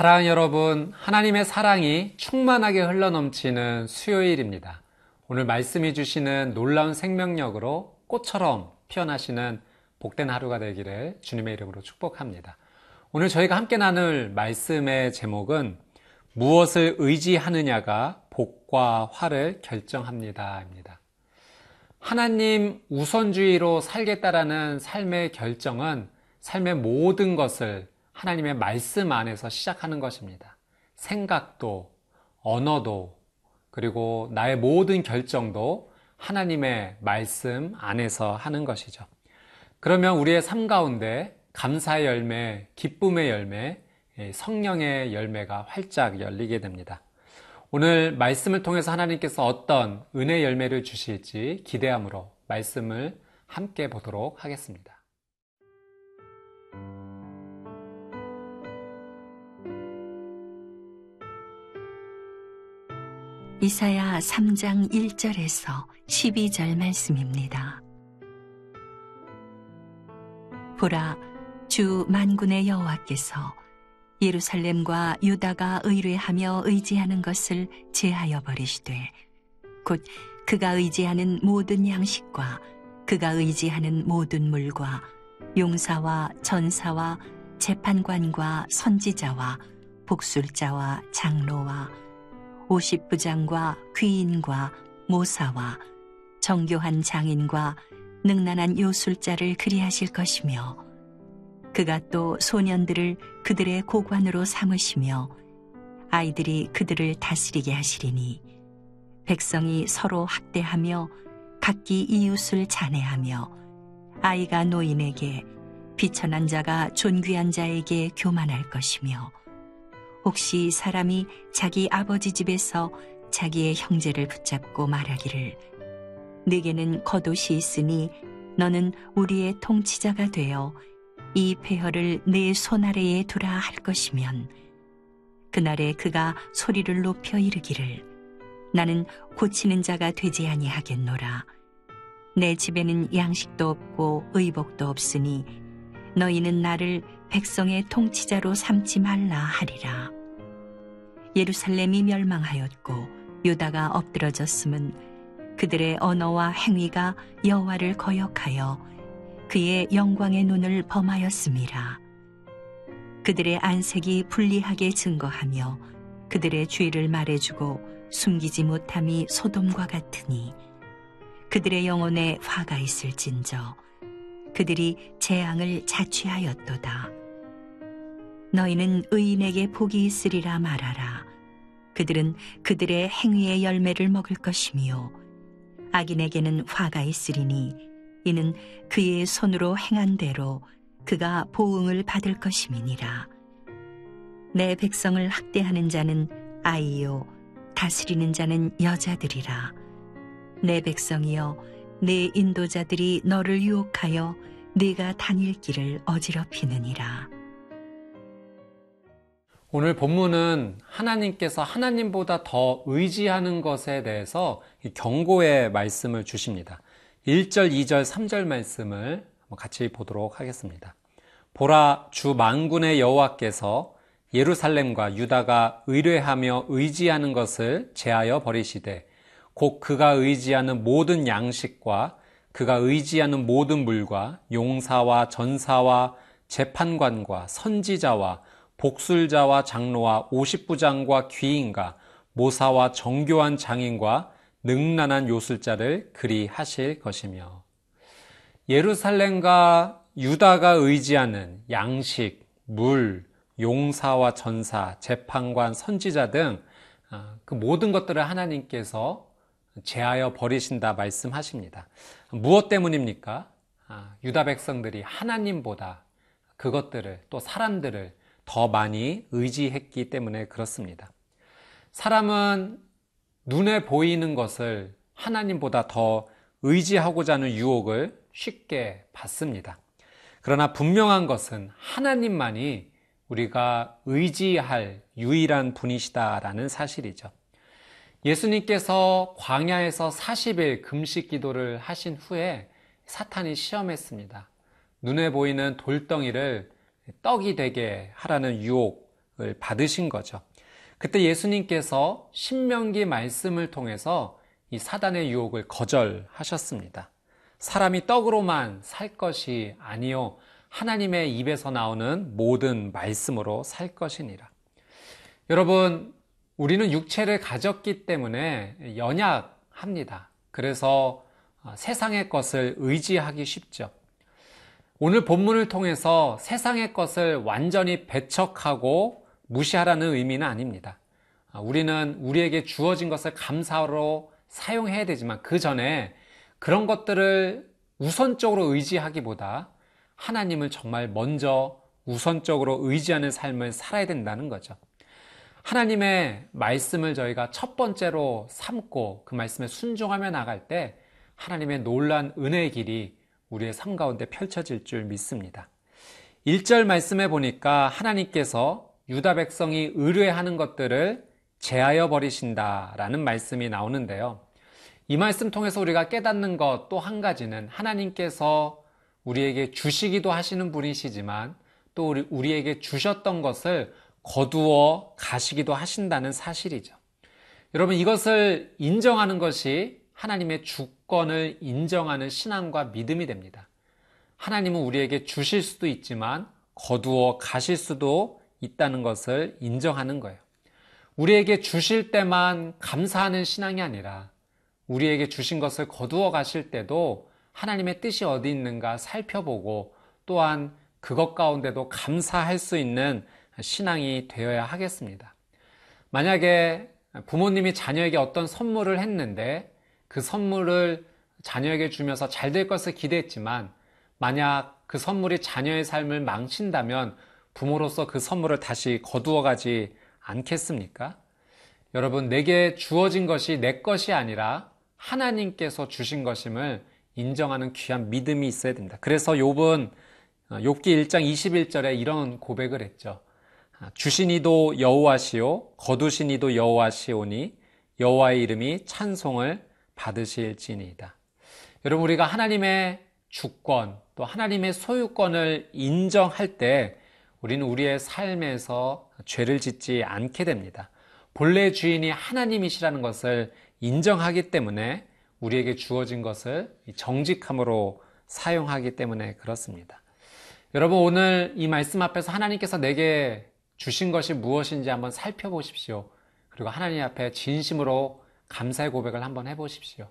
사랑하는 여러분, 하나님의 사랑이 충만하게 흘러넘치는 수요일입니다. 오늘 말씀이 주시는 놀라운 생명력으로 꽃처럼 피어나시는 복된 하루가 되기를 주님의 이름으로 축복합니다. 오늘 저희가 함께 나눌 말씀의 제목은 무엇을 의지하느냐가 복과 화를 결정합니다 입니다. 하나님 우선주의로 살겠다라는 삶의 결정은 삶의 모든 것을 하나님의 말씀 안에서 시작하는 것입니다. 생각도, 언어도, 그리고 나의 모든 결정도 하나님의 말씀 안에서 하는 것이죠. 그러면 우리의 삶 가운데 감사의 열매, 기쁨의 열매, 성령의 열매가 활짝 열리게 됩니다. 오늘 말씀을 통해서 하나님께서 어떤 은혜 열매를 주실지 기대함으로 말씀을 함께 보도록 하겠습니다. 이사야 3장 1절에서 12절 말씀입니다. 보라, 주 만군의 여호와께서 예루살렘과 유다가 의뢰하며 의지하는 것을 제하여 버리시되 곧 그가 의지하는 모든 양식과 그가 의지하는 모든 물과 용사와 전사와 재판관과 선지자와 복술자와 장로와 50부장과 귀인과 모사와 정교한 장인과 능란한 요술자를 그리하실 것이며 그가 또 소년들을 그들의 고관으로 삼으시며 아이들이 그들을 다스리게 하시리니 백성이 서로 학대하며 각기 이웃을 잔해하며 아이가 노인에게 비천한 자가 존귀한 자에게 교만할 것이며 혹시 사람이 자기 아버지 집에서 자기의 형제를 붙잡고 말하기를 네게는 겉옷이 있으니 너는 우리의 통치자가 되어 이 폐허를 내 손 아래에 두라 할 것이면 그날에 그가 소리를 높여 이르기를 나는 고치는 자가 되지 아니하겠노라. 내 집에는 양식도 없고 의복도 없으니 너희는 나를 백성의 통치자로 삼지 말라 하리라. 예루살렘이 멸망하였고 유다가 엎드러졌음은 그들의 언어와 행위가 여호와를 거역하여 그의 영광의 눈을 범하였음이라. 그들의 안색이 불리하게 증거하며 그들의 죄를 말해주고 숨기지 못함이 소돔과 같으니 그들의 영혼에 화가 있을진저 그들이 재앙을 자취하였도다. 너희는 의인에게 복이 있으리라 말하라. 그들은 그들의 행위의 열매를 먹을 것이며 악인에게는 화가 있으리니 이는 그의 손으로 행한 대로 그가 보응을 받을 것임이니라. 내 백성을 학대하는 자는 아이요 다스리는 자는 여자들이라. 내 백성이여 내 인도자들이 너를 유혹하여 네가 다닐 길을 어지럽히느니라. 오늘 본문은 하나님께서 하나님보다 더 의지하는 것에 대해서 경고의 말씀을 주십니다. 1절, 2절, 3절 말씀을 같이 보도록 하겠습니다. 보라, 주 만군의 여호와께서 예루살렘과 유다가 의뢰하며 의지하는 것을 제하여 버리시되 곧 그가 의지하는 모든 양식과 그가 의지하는 모든 물과 용사와 전사와 재판관과 선지자와 복술자와 장로와 50부장과 귀인과 모사와 정교한 장인과 능란한 요술자를 그리하실 것이며 예루살렘과 유다가 의지하는 양식, 물, 용사와 전사, 재판관, 선지자 등 그 모든 것들을 하나님께서 제하여 버리신다 말씀하십니다. 무엇 때문입니까? 유다 백성들이 하나님보다 그것들을 또 사람들을 더 많이 의지했기 때문에 그렇습니다. 사람은 눈에 보이는 것을 하나님보다 더 의지하고자 하는 유혹을 쉽게 받습니다. 그러나 분명한 것은 하나님만이 우리가 의지할 유일한 분이시다라는 사실이죠. 예수님께서 광야에서 40일 금식 기도를 하신 후에 사탄이 시험했습니다. 눈에 보이는 돌덩이를 떡이 되게 하라는 유혹 유혹을 받으신 거죠. 그때 예수님께서 신명기 말씀을 통해서 이 사단의 유혹을 거절하셨습니다. 사람이 떡으로만 살 것이 아니요 하나님의 입에서 나오는 모든 말씀으로 살 것이니라. 여러분, 우리는 육체를 가졌기 때문에 연약합니다. 그래서 세상의 것을 의지하기 쉽죠. 오늘 본문을 통해서 세상의 것을 완전히 배척하고 무시하라는 의미는 아닙니다. 우리는 우리에게 주어진 것을 감사로 사용해야 되지만 그 전에 그런 것들을 우선적으로 의지하기보다 하나님을 정말 먼저 우선적으로 의지하는 삶을 살아야 된다는 거죠. 하나님의 말씀을 저희가 첫 번째로 삼고 그 말씀에 순종하며 나갈 때 하나님의 놀라운 은혜의 길이 우리의 삶 가운데 펼쳐질 줄 믿습니다. 1절 말씀에 보니까 하나님께서 유다 백성이 의뢰하는 것들을 제하여 버리신다라는 말씀이 나오는데요. 이 말씀 통해서 우리가 깨닫는 것 또 한 가지는 하나님께서 우리에게 주시기도 하시는 분이시지만 또 우리에게 주셨던 것을 거두어 가시기도 하신다는 사실이죠. 여러분, 이것을 인정하는 것이 하나님의 주권을 인정하는 신앙과 믿음이 됩니다. 하나님은 우리에게 주실 수도 있지만 거두어 가실 수도 있다는 것을 인정하는 거예요. 우리에게 주실 때만 감사하는 신앙이 아니라 우리에게 주신 것을 거두어 가실 때도 하나님의 뜻이 어디 있는가 살펴보고 또한 그것 가운데도 감사할 수 있는 신앙이 되어야 하겠습니다. 만약에 부모님이 자녀에게 어떤 선물을 했는데 그 선물을 자녀에게 주면서 잘 될 것을 기대했지만 만약 그 선물이 자녀의 삶을 망친다면 부모로서 그 선물을 다시 거두어 가지 않겠습니까? 여러분, 내게 주어진 것이 내 것이 아니라 하나님께서 주신 것임을 인정하는 귀한 믿음이 있어야 됩니다. 그래서 욥기 1장 21절에 이런 고백을 했죠. 주신 이도 여호와시요 거두신 이도 여호와시오니 여호와의 이름이 찬송을 받으실지니이다. 여러분, 우리가 하나님의 주권 또 하나님의 소유권을 인정할 때 우리는 우리의 삶에서 죄를 짓지 않게 됩니다. 본래 주인이 하나님이시라는 것을 인정하기 때문에 우리에게 주어진 것을 정직함으로 사용하기 때문에 그렇습니다. 여러분, 오늘 이 말씀 앞에서 하나님께서 내게 주신 것이 무엇인지 한번 살펴보십시오. 그리고 하나님 앞에 진심으로 감사의 고백을 한번 해보십시오.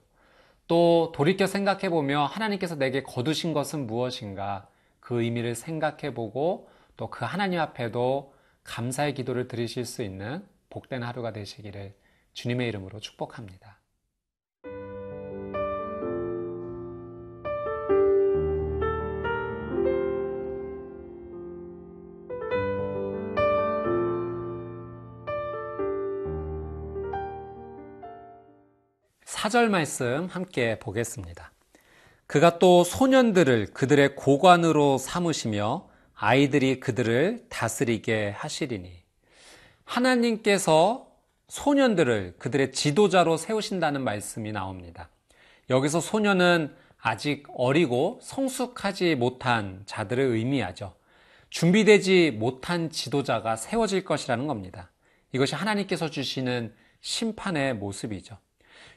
또 돌이켜 생각해보며 하나님께서 내게 거두신 것은 무엇인가 그 의미를 생각해보고 또 그 하나님 앞에도 감사의 기도를 드리실 수 있는 복된 하루가 되시기를 주님의 이름으로 축복합니다. 사절 말씀 함께 보겠습니다. 그가 또 소년들을 그들의 고관으로 삼으시며 아이들이 그들을 다스리게 하시리니. 하나님께서 소년들을 그들의 지도자로 세우신다는 말씀이 나옵니다. 여기서 소년은 아직 어리고 성숙하지 못한 자들을 의미하죠. 준비되지 못한 지도자가 세워질 것이라는 겁니다. 이것이 하나님께서 주시는 심판의 모습이죠.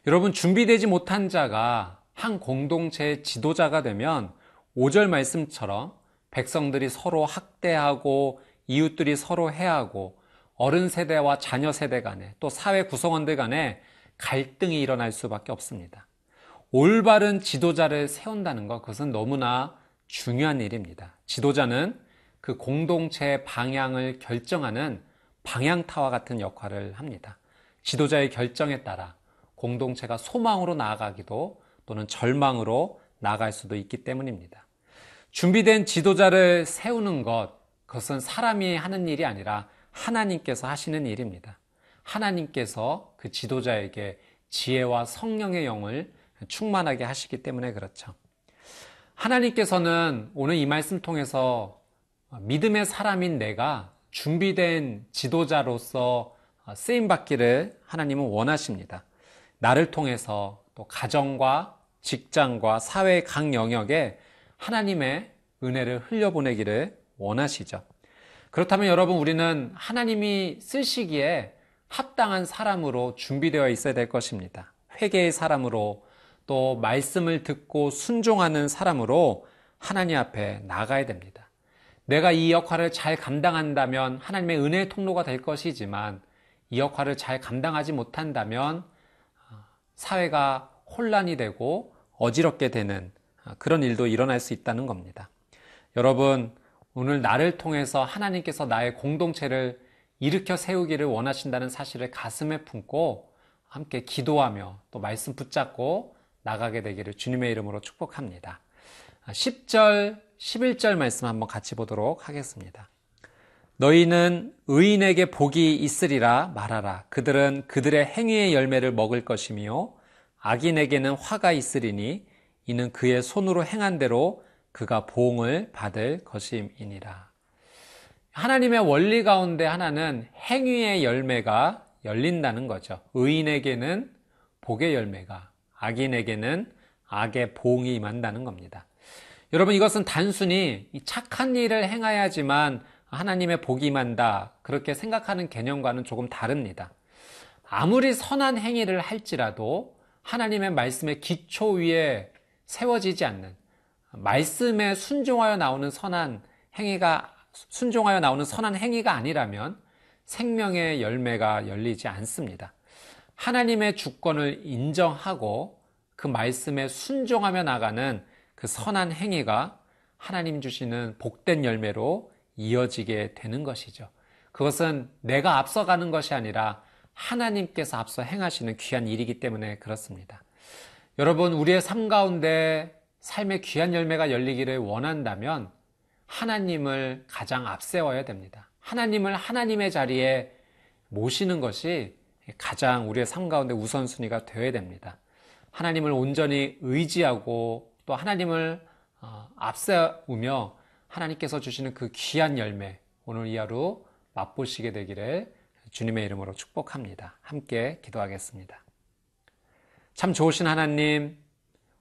여러분, 준비되지 못한 자가 한 공동체의 지도자가 되면 5절 말씀처럼 백성들이 서로 학대하고 이웃들이 서로 해하고 어른 세대와 자녀 세대 간에 또 사회 구성원들 간에 갈등이 일어날 수밖에 없습니다. 올바른 지도자를 세운다는 것, 그것은 너무나 중요한 일입니다. 지도자는 그 공동체의 방향을 결정하는 방향타와 같은 역할을 합니다. 지도자의 결정에 따라 공동체가 소망으로 나아가기도 또는 절망으로 나아갈 수도 있기 때문입니다. 준비된 지도자를 세우는 것, 그것은 사람이 하는 일이 아니라 하나님께서 하시는 일입니다. 하나님께서 그 지도자에게 지혜와 성령의 영을 충만하게 하시기 때문에 그렇죠. 하나님께서는 오늘 이 말씀 통해서 믿음의 사람인 내가 준비된 지도자로서 쓰임받기를 하나님은 원하십니다. 나를 통해서 또 가정과 직장과 사회의 각 영역에 하나님의 은혜를 흘려보내기를 원하시죠. 그렇다면 여러분, 우리는 하나님이 쓰시기에 합당한 사람으로 준비되어 있어야 될 것입니다. 회개의 사람으로, 또 말씀을 듣고 순종하는 사람으로 하나님 앞에 나가야 됩니다. 내가 이 역할을 잘 감당한다면 하나님의 은혜의 통로가 될 것이지만, 이 역할을 잘 감당하지 못한다면 사회가 혼란이 되고 어지럽게 되는 그런 일도 일어날 수 있다는 겁니다. 여러분, 오늘 나를 통해서 하나님께서 나의 공동체를 일으켜 세우기를 원하신다는 사실을 가슴에 품고 함께 기도하며 또 말씀 붙잡고 나가게 되기를 주님의 이름으로 축복합니다. 10절, 11절 말씀 한번 같이 보도록 하겠습니다. 너희는 의인에게 복이 있으리라 말하라. 그들은 그들의 행위의 열매를 먹을 것이며 악인에게는 화가 있으리니 이는 그의 손으로 행한 대로 그가 보응을 받을 것임이니라. 하나님의 원리 가운데 하나는 행위의 열매가 열린다는 거죠. 의인에게는 복의 열매가, 악인에게는 악의 보응이 임한다는 겁니다. 여러분, 이것은 단순히 착한 일을 행해야지만 하나님의 복이 임한다, 그렇게 생각하는 개념과는 조금 다릅니다. 아무리 선한 행위를 할지라도 하나님의 말씀의 기초 위에 세워지지 않는, 말씀에 순종하여 나오는 선한 행위가 아니라면 생명의 열매가 열리지 않습니다. 하나님의 주권을 인정하고 그 말씀에 순종하며 나가는 그 선한 행위가 하나님 주시는 복된 열매로 이어지게 되는 것이죠. 그것은 내가 앞서가는 것이 아니라 하나님께서 앞서 행하시는 귀한 일이기 때문에 그렇습니다. 여러분, 우리의 삶 가운데 삶의 귀한 열매가 열리기를 원한다면 하나님을 가장 앞세워야 됩니다. 하나님을 하나님의 자리에 모시는 것이 가장 우리의 삶 가운데 우선순위가 되어야 됩니다. 하나님을 온전히 의지하고 또 하나님을 앞세우며 하나님께서 주시는 그 귀한 열매, 오늘 이 하루 맛보시게 되기를 주님의 이름으로 축복합니다. 함께 기도하겠습니다. 참 좋으신 하나님,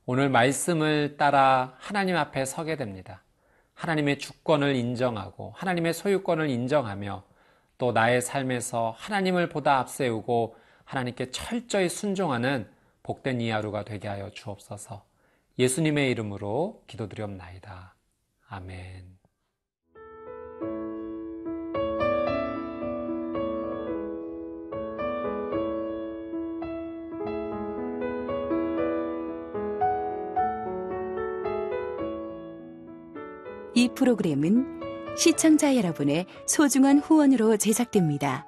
오늘 말씀을 따라 하나님 앞에 서게 됩니다. 하나님의 주권을 인정하고 하나님의 소유권을 인정하며 또 나의 삶에서 하나님을 보다 앞세우고 하나님께 철저히 순종하는 복된 이 하루가 되게 하여 주옵소서. 예수님의 이름으로 기도드리옵나이다. 아멘. 이 프로그램은 시청자 여러분의 소중한 후원으로 제작됩니다.